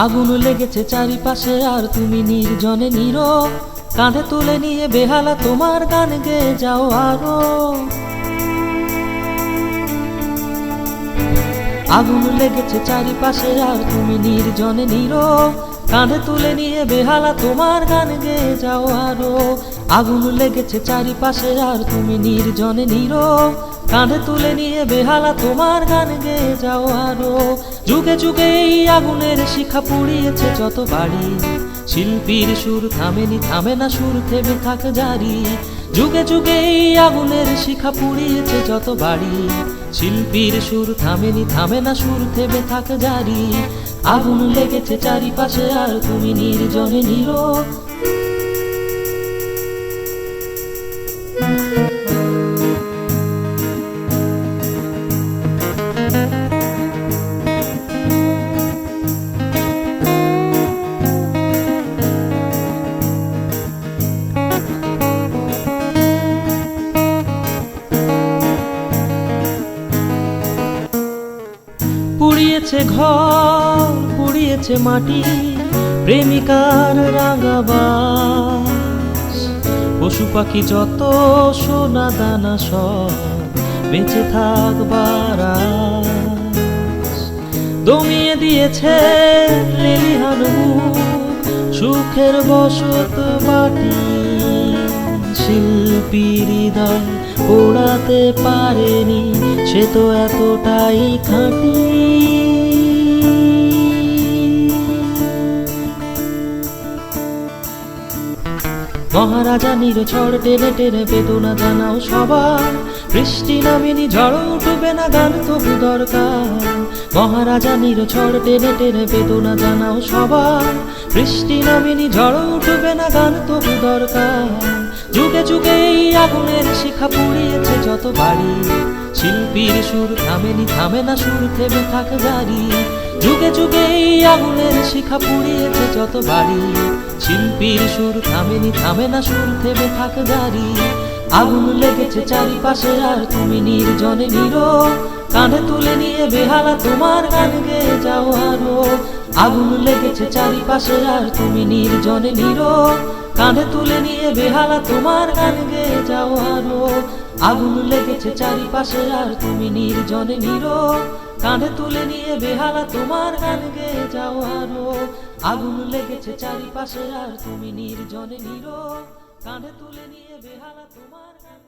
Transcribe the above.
আগুন লেগেছে চারিপাশে আর তুমি নির্জনে নীরব, কাঁধে তুলে নিয়ে বেহালা তোমার গান গেয়ে যাও আরো। আগুন লেগেছে চারিপাশে আর তুমি নির্জনে নীরব, কাঁধে তুলে নিয়ে বেহালা তোমার গান গেয়ে যাও আরো। আগুন লেগেছে চারিপাশে আর তুমি নির্জনে নীরব, কাঁধে তুলে নিয়ে বেহালা তোমার গান গেয়ে যাও আরো। যুগে যুগে এই আগুনের শিখা পুড়িয়েছে যত বাড়ি, শিল্পীর সুর থামেনি, থামে না সুর থেমে থাক জারি। যুগে যুগে এই আগুনের শিখা পুড়িয়েছে যত বাড়ি, শিল্পীর সুর থামেনি, থামে না সুর থেমে থাক জারি। আগুন লেগেছে চারিপাশে আর তুমি নির্জনে নীরব। পুড়িয়েছে ঘর, পুড়িয়েছে মাটি, প্রেমিকার রাঙাবাস, পশু পাখি যত সোনা দানা সব বেঁচে থাকবার আস। দমিয়ে দিয়েছে লেলিহান মুখ, সুখের বসত বাটি, শিল্পীর হৃদয় পোড়াতে পারেনি, সে তো এতটাই খাঁটি। মহারাজা নিরঝড় টেনে টেনে বেদনা জানাও সবার, বৃষ্টি নামেনি ঝড় উঠবে না গান তবু দরকার। মহারাজা নিরঝড় টেনে টেনে বেদনা জানাও সবার, বৃষ্টি নামেনি ঝড় উঠবে না গান তবু দরকার। যুগে যুগে এই আগুনের শিখা পুড়িয়েছে যত বাড়ি, শিল্পীর সুর থামেনি, থামে না সুর থেমে থাক জারি। যুগে যুগে এই আগুনের শিখা পুড়িয়েছে যত বাড়ি, শিল্পীর সুর থামেনি, থামে না সুর থেমে থাক জারি। আগুন লেগেছে চারিপাশে আর তুমি নির্জনে নীরব, কাঁধে তুলে নিয়ে বেহালা তোমার গান গেয়ে যাও আরো। আগুন লেগেছে চারিপাশে আর তুমি নির্জনে নীরব, কাঁধে তুলে নিয়ে বেহালা তোমার গান গেয়ে যাও আরো। আগুন লেগেছে চারিপাশে আর তুমি নির্জনে নীরব, কাঁধে তুলে নিয়ে বেহালা তোমার গান গেয়ে যাও আরো। আগুন লেগেছে চারিপাশে আর তুমি নির্জনে নীরব, কাঁধে তুলে নিয়ে বেহালা তোমার গান।